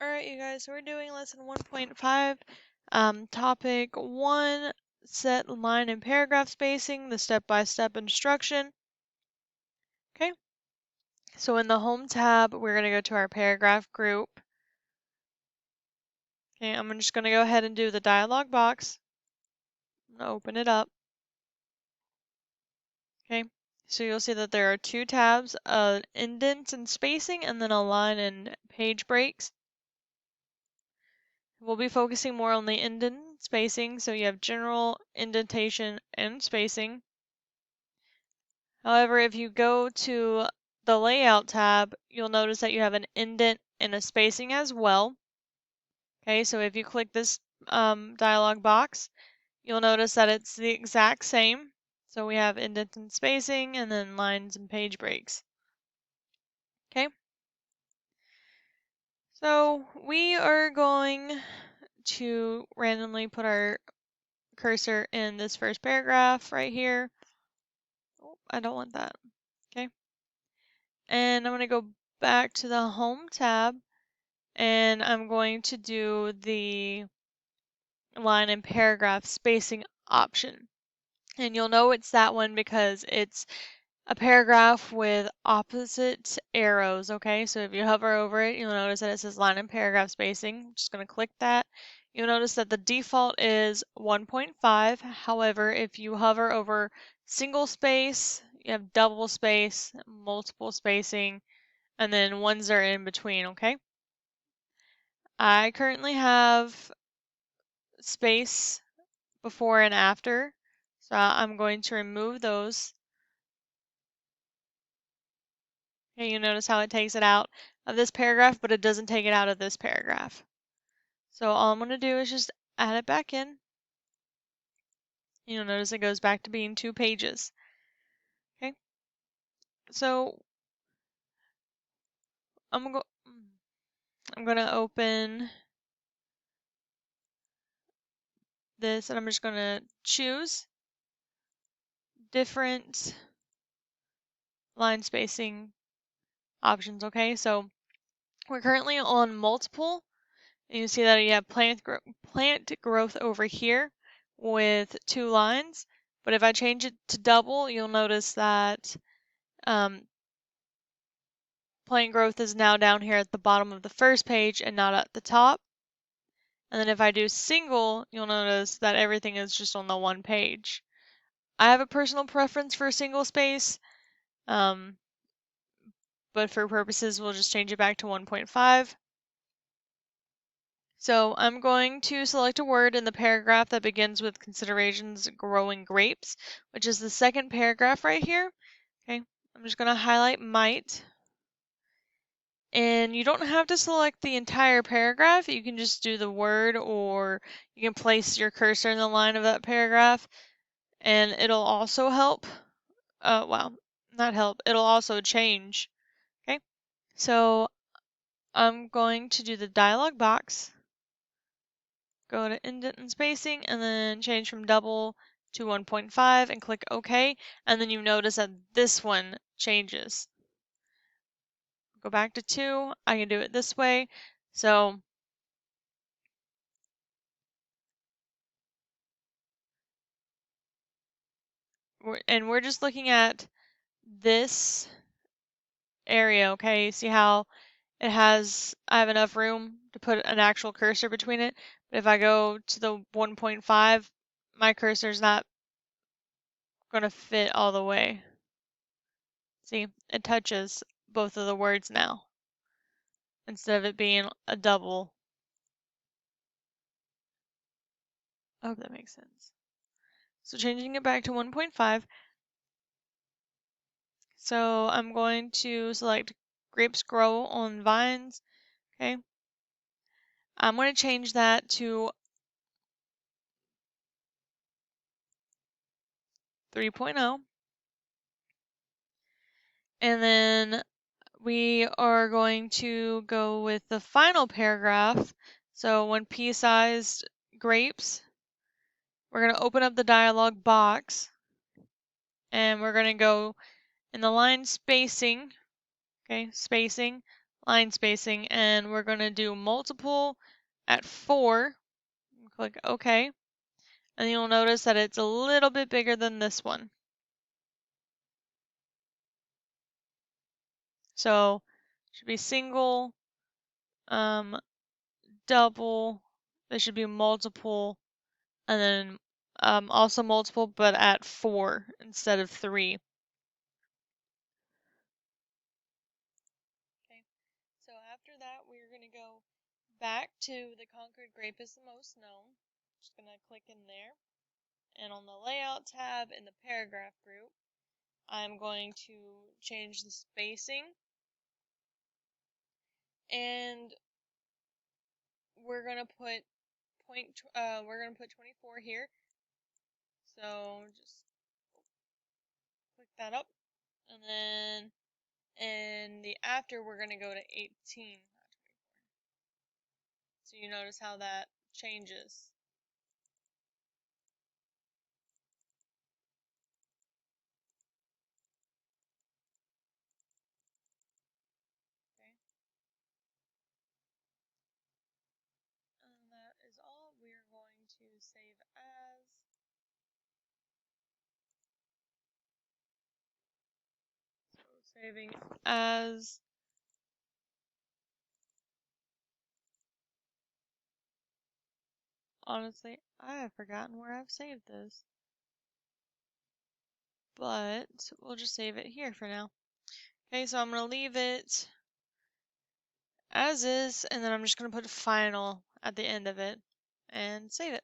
Alright, you guys, so we're doing lesson 1.5, topic 1, set line and paragraph spacing, the step-by-step instruction. Okay, so in the home tab, we're going to go to our paragraph group. Okay, I'm just going to go ahead and do the dialog box. I'm going to open it up. Okay, so you'll see that there are two tabs, indents and spacing, and then a line and page breaks. We'll be focusing more on the indent and spacing, so you have general, indentation, and spacing. However, if you go to the layout tab, you'll notice that you have an indent and a spacing as well. Okay, so if you click this dialog box, you'll notice that it's the exact same. So we have indent and spacing and then lines and page breaks. Okay, so we are going to randomly put our cursor in this first paragraph right here. Oh, I don't want that. Okay, and I'm going to go back to the home tab. And I'm going to do the line and paragraph spacing option. And you'll know it's that one because it's a paragraph with opposite arrows, okay? So if you hover over it, you'll notice that it says line and paragraph spacing. I'm just going to click that. You'll notice that the default is 1.5. However, if you hover over single space, you have double space, multiple spacing, and then ones are in between, okay? I currently have space before and after, so I'm going to remove those. Okay, you notice how it takes it out of this paragraph, but it doesn't take it out of this paragraph. So all I'm going to do is just add it back in. You'll notice it goes back to being 2 pages. Okay, so I'm going to open this, and I'm just going to choose different line spacing options. Okay, so we're currently on multiple. And you see that you have plant growth over here with 2 lines. But if I change it to double, you'll notice that plant growth is now down here at the bottom of the first page and not at the top. And then if I do single, you'll notice that everything is just on the one page. I have a personal preference for single space, but for purposes, we'll just change it back to 1.5. So I'm going to select a word in the paragraph that begins with considerations growing grapes, which is the second paragraph right here. Okay, I'm just going to highlight might. And you don't have to select the entire paragraph. You can just do the word, or you can place your cursor in the line of that paragraph, and it'll also help. Well, not help, it'll also change. Okay, so I'm going to do the dialog box. Go to indent and spacing and then change from double to 1.5 and click OK. And then you notice that this one changes. Go back to 2. I can do it this way. So we're just looking at this area, okay? See how it has, I have enough room to put an actual cursor between it. But if I go to the 1.5, my cursor's not going to fit all the way. See, it touches both of the words now, instead of it being a double. I hope that makes sense. So changing it back to 1.5. So I'm going to select grapes grow on vines. Okay. I'm going to change that to 3.0. And then we are going to go with the final paragraph. So when pea-sized grapes, we're going to open up the dialog box and we're going to go in the line spacing, okay, spacing, line spacing, and we're going to do multiple at 4. Click OK. And you'll notice that it's a little bit bigger than this one. So it should be single, double, there should be multiple, and then also multiple, but at 4 instead of 3. Okay, so after that, we're going to go back to the Concord Grape is the most known. Just going to click in there. And on the Layout tab in the Paragraph group, I'm going to change the spacing. And we're going to put 24 here. So just click that up. And then in the after, we're going to go to 18. So you notice how that changes. Okay. And that is all. We are going to save as. So saving as. Honestly, I have forgotten where I've saved this. But we'll just save it here for now. Okay, so I'm going to leave it as is, and then I'm just going to put final at the end of it and save it.